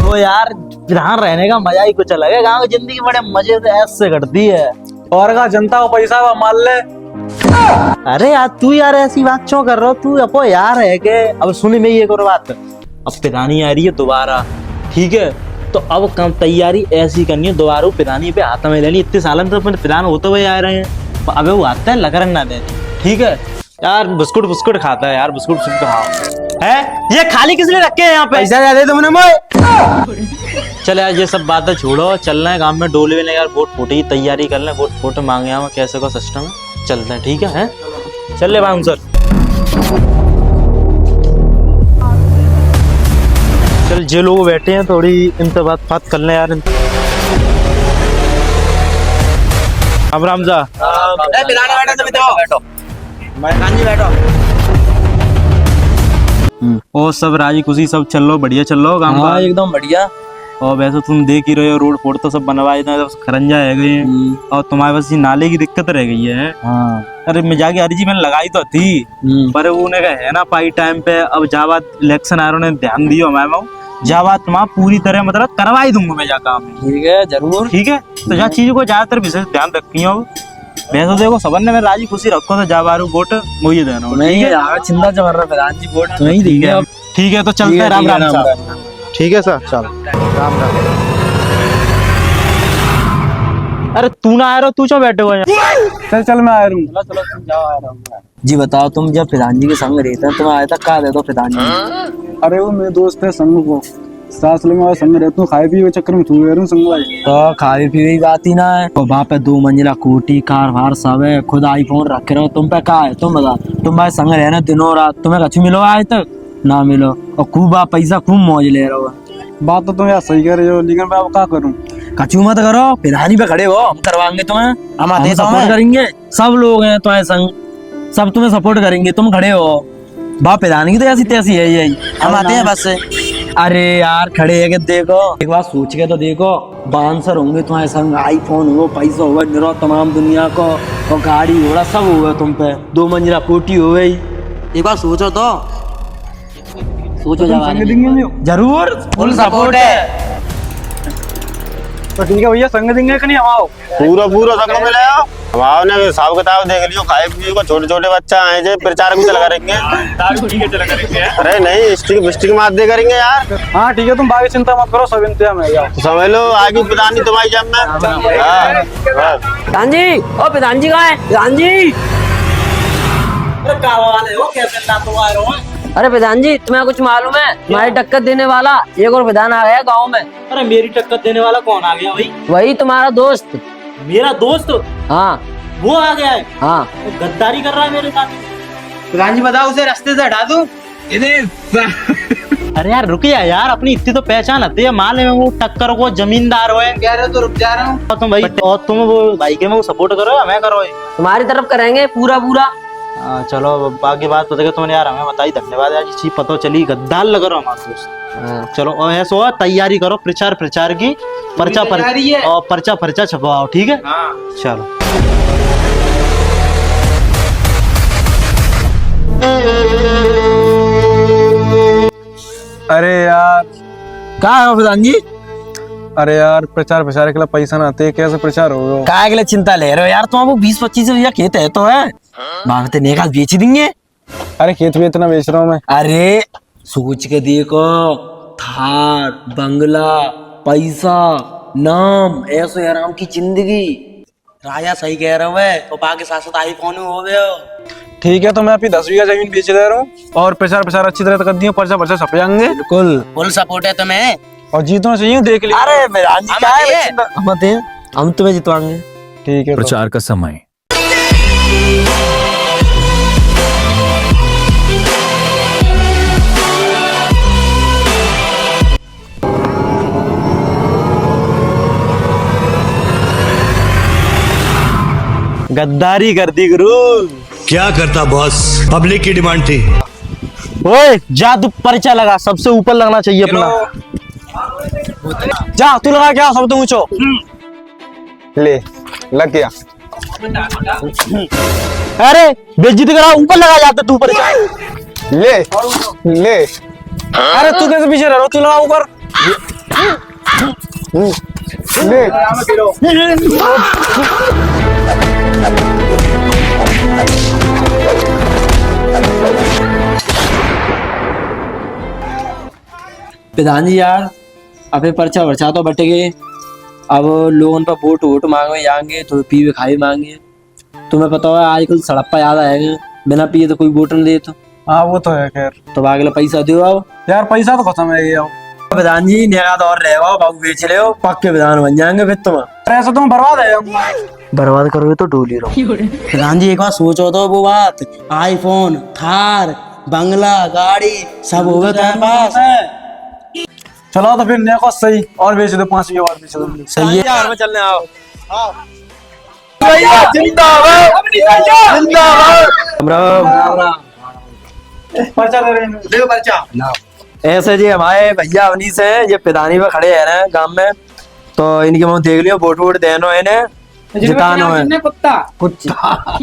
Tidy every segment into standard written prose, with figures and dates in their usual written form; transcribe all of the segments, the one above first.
वो यार यहाँ रहने का मजा ही कुछ अलग है। गाँव की जिंदगी बड़े मजे से ऐसे कटती है। और का जनता को पैसा वो मान ले। अरे यार तू यार ऐसी बात क्यों कर रहा हो तू? अपो यार है के अब सुनी मैं ये करो बात। अब पिरानी आ रही है दोबारा, ठीक है? तो अब कम तैयारी ऐसी करनी है, दोबारा पिरानी पे हाथ में लेनी। इतने सालन तो अपने पिरान होते हुए आ रहे हैं, अबे वो आता है लगरन ना देनी, ठीक है? यार बिस्कुट बिस्कुट खाता है यार, बिस्कुट खाओ है। ये खाली किस लिए रखे हैं यहाँ पे? पैसा ज्यादा तुमने मोए। चल यार ये सब बातें छोड़ो, चलना है गांव में डोले में यार, वोट फोटे की तैयारी कर लें। वोट फोटे मांगे हम कैसे का सिस्टम है, चलते हैं, ठीक है? चल ले बाउंसर, चल जे लोग बैठे हैं थोड़ी इनसे बात कर लें यार। राम राम जा। बैठो ओ सब राजी खुशी सब चल लो, बढ़िया चल लो गांव का एकदम बढ़िया। और वैसे तुम देख ही रहे हो रोड फोड तो सब बनवाए थे, खरंजा है गए हैं। और तुम्हारे पास ये नाले की दिक्कत रह गई है। हाँ। अरे मैं जाके हरी जी मैंने लगाई तो थी, पर वो ने कहा है ना पाई टाइम पे। अब जाबाद इलेक्शन आ रहे ध्यान दियो मैं जाबाद तुम्हारा पूरी तरह मतलब करवा ही दूंगा मैं जा काम। ठीक है जरूर। ठीक है तो जहाँ चीजों को ज्यादातर विशेष ध्यान रखी हो। वैसे देखो सबन ने मैं राजी खुशी रखो तो जा बारू वोट वही देना। नहीं यार चिंता चल रहा प्रधान जी, वोट तुम्हें ही देंगे। ठीक है तो चलते हैं। राम राम साहब। ठीक है सर, चल राम राम। अरे तू ना आ रहा, तू क्यों बैठे हुए हैं? चल मैं आ रहा हूँ। चलो तुम जाओ, आ रहा हूँ। जी बताओ, तुम जब प्रधान जी के संग रहते हैं तुम्हें आया तक कहा देता प्रधान जी? अरे वो मेरे दोस्त है संग को सास लगा संग रहता हूँ, खाए पिए चक्कर में छू रहा हूँ संग भाई। तो खाई पी बात ही ना है। तो वहाँ पे 2 मंजिला कोठी कार वार सब है, खुद आईफोन रख रहे हो। तुम पे कहा है? तुम बता। तुम भाई संग रहना दिनों रात, तुम्हें कछु मिलो आज तक ना मिलो, और खूब आप पैसा खूब मौज ले रहे हो। बात तो तुम यार सही कह रहे हो, लेकिन मैं अब क्या करूँ? कछु मत करो, प्रधानी पे खड़े हो, हम करवाएंगे तुम्हें। हम सपोर्ट करेंगे, सब लोग हैं तुम्हारे संग, सब तुम्हें सपोर्ट करेंगे। तुम खड़े हो, बाप प्रधानी की तो ऐसी तैसी है यही, हम आते हैं बस से। अरे यार खड़े है कि देखो, एक बार सोच के तो देखो, बांसर होंगे तुम्हारे संग, आईफोन हो, पैसा होगा निरो तमाम दुनिया को, और गाड़ी घोड़ा सब होगा तुम पे, 2 मंजिला कोठी हो गई। एक बार सोचो तो, सोचो जरूर, फुल सपोर्ट है। तो ठीक है भैया, संग देंगे कि नहीं? हम आओ पूरा संग मिलेगा। हमारे ने हिसाब किताब देख लियो, खाए पिए को छोटे छोटे बच्चा आए जे प्रचार भी चला करेंगे। अरे नहीं स्टिक मार दे करेंगे यार। हाँ ठीक है, तुम बाकी चिंता मत करो, सब इंतजाम है यार। समझ लो आगे प्रधान जी तुम्हारी जब में। प्रधान जी, ओ प्रधान जी कहाँ है? प्रधान जी, अरे प्रधान जी तुम्हें कुछ मालूम है? तुम्हारी टक्कर देने वाला एक और प्रधान आ गया गाँव में। अरे मेरी टक्कर देने वाला कौन आ गया भाई? वही तुम्हारा दोस्त। मेरा दोस्त? हाँ वो आ गया है? हाँ। वो गद्दारी कर रहा है मेरे साथ। प्रधान जी बताओ, उसे रास्ते से हटा दूं? अरे यार रुकिए यार, अपनी इतनी तो पहचान आती है। मान ले वो टक्कर को जमींदार हो कह रहे हो तो रुक जा रहा हूँ। तुम भाई, और तुम वो भाई के में सपोर्ट करो या मैं करो? तुम्हारी तरफ करेंगे पूरा। चलो बाकी बात तो तुमने यार हमें बताई, धन्यवाद यार। चीज पता चली, गद्दार लग रहा हमारे दोस्त। चलो और ऐसा तैयारी करो प्रचार की, पर्चा छपवाओ, ठीक है? चलो अरे यार कहाँ है प्रधान जी? अरे यार प्रचार के लिए पैसा ना आते, कैसे प्रचार होगा? काय के लिए चिंता ले रहे हो यार? तुम 20-25 भैया खेत है तो है, मांगते नेकाल बेच देंगे। अरे खेत भी इतना बेच रहा हूँ मैं। अरे सोच के देखो, थार बंगला पैसा नाम ऐसे आराम की जिंदगी। राजा सही कह रहे हो है, तो पा के साथ आईफोन हो गए। ठीक है तो मैं अपनी 10 बीघा जमीन बेच दे रहा हूँ, और प्रचार अच्छी तरह कर दिया, पर्चा छप जाएंगे। बिल्कुल फुल सपोर्ट है तुम्हें, और जीतना चाहिए, देख लिया। अरे हम तुम्हें जितवाएंगे। ठीक है प्रचार का समय। गद्दारी कर दी गुरु। क्या करता बॉस, पब्लिक की डिमांड थी। ओए जा तू पर्चा लगा, सबसे ऊपर लगना चाहिए अपना। जा तू लगा, क्या सबसे ऊंचो ले लग गया। अरे बेइज्जती करा, ऊपर लगा जाते तू पर्चा। ले अरे तू कैसे पीछे रह रहा, तू लगा ऊपर। प्रधान जी यार, अबे पर्चा वर्चा तो बट गए। अब लोगों पर वोट वोट मांगे जाएंगे तो पीवे खाए मांगे। तुम्हें पता है आजकल सड़क पर याद आएगा, बिना पिए तो कोई वोट नहीं दे। तो हाँ वो तो है खैर। तो अगला पैसा दो अब यार पैसा तो खत्म है गया। प्रधान जी निगाह और रहे हो, बाबू बेच ले हो, पक्के प्रधान बन जाएंगे फिर तुम। ऐसा तुम बर्बाद है। बर्बाद करोगे तो डोली रहो। प्रधान जी एक बार सोचो तो वो बात, आईफोन, थार, बंगला, गाड़ी सब हो गए तुम्हारे पास। चलो तो फिर नया को सही और बेच दो, 5 और बेच दो। सही है यार, में चलने आओ। पर्चा दे रहे हैं। देखो पर्चा ऐसे जी हमारे भैया अवनीश है, ये पिदानी पे खड़े हैं ना गांव में, तो इनके मुंह देख लियो, वोट वोट देनो इन्हें, जितानो है।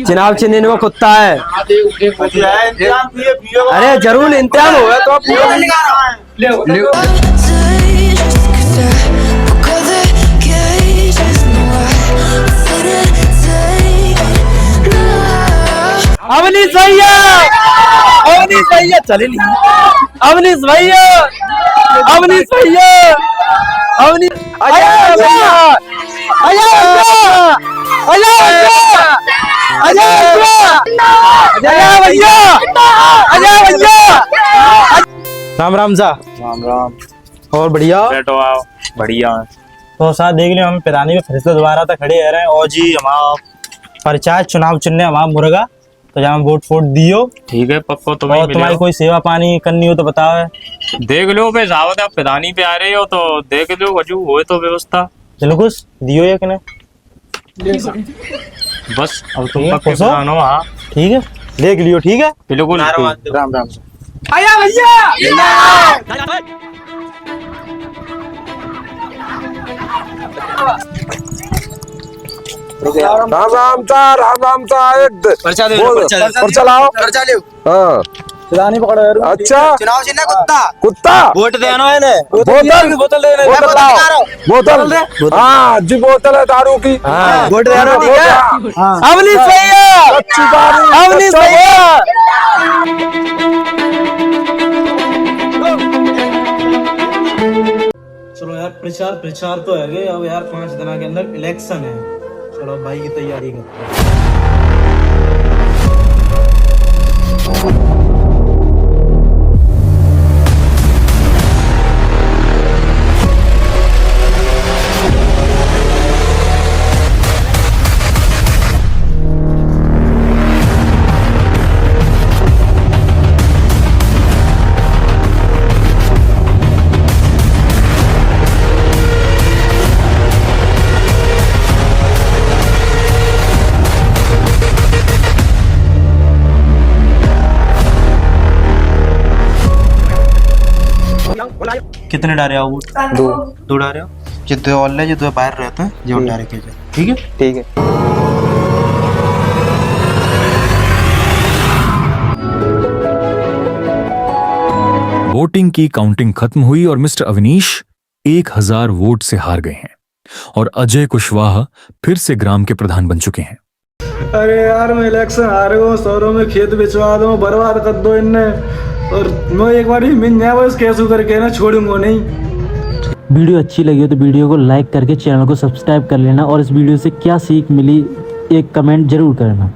चुनाव चिन्ह इनको कुत्ता है। अरे जरूर इंतजाम होगा तो आप अवनीश भैया, अवनीश भैया चले नहीं, अवनीश भैया, अवनीश भैया, अवनीश भैया, भैया, राम राम सा। राम राम। और बढ़िया बैठो आओ। बढ़िया। तो साथ देख लियो, हम पिरानी में फिर से दोबारा तक खड़े रहे हैं। और जी हमारा परिचय चुनाव चिन्ह हमारा मुर्गा, तो जहाँ वोट फोट दियो। ठीक है पक्को और तुम्हें तुम्हारी कोई सेवा पानी करनी हो तो बताओ। देख लो भाई, सावत आप प्रधानी पे आ रहे हो तो देख लो, वजू हो तो व्यवस्था। चलो कुछ दियो या कि नहीं? बस अब तुम ठीक है, पक्के खुश हो? प्रधान हो। हाँ ठीक है, देख लियो। ठीक है, बिल्कुल। राम राम। राम राम सा एक पर्चा दे, पर्चा लाओ। पर्चा ले। हाँ पिलानी पकड़ो यार। अच्छा चुनाव चिन्ह कुत्ता। कुत्ता वोट देनो है ने, बोतल बोतल देने, बोतल लाओ। बोतल हाँ जी, बोतल है दारू की। वोट देनो। ठीक है अवनीश भैया, अच्छी दारू। अवनीश भैया। चलो यार, प्रचार प्रचार तो है गए। अब यार 5 दिन के अंदर इलेक्शन है। चलो भाई की तैयारी करते हैं। कितने डारे हो वोट? 2 डारे हो। जितने ऑल है, जितने बाहर रहते हैं, जो डारे के जाए। ठीक है, ठीक है। वोटिंग की काउंटिंग खत्म हुई और मिस्टर अवनीश 1000 वोट से हार गए हैं और अजय कुशवाहा फिर से ग्राम के प्रधान बन चुके हैं। अरे यार मैं इलेक्शन हारे हूँ, शहरों में खेत बेचवा दो, बर्बाद कर दो इनने। और मैं एक बार ही मिल जाए बस कैसे करके ना छोड़ूंगा नहीं। वीडियो अच्छी लगी हो तो वीडियो को लाइक करके चैनल को सब्सक्राइब कर लेना, और इस वीडियो से क्या सीख मिली एक कमेंट जरूर करना।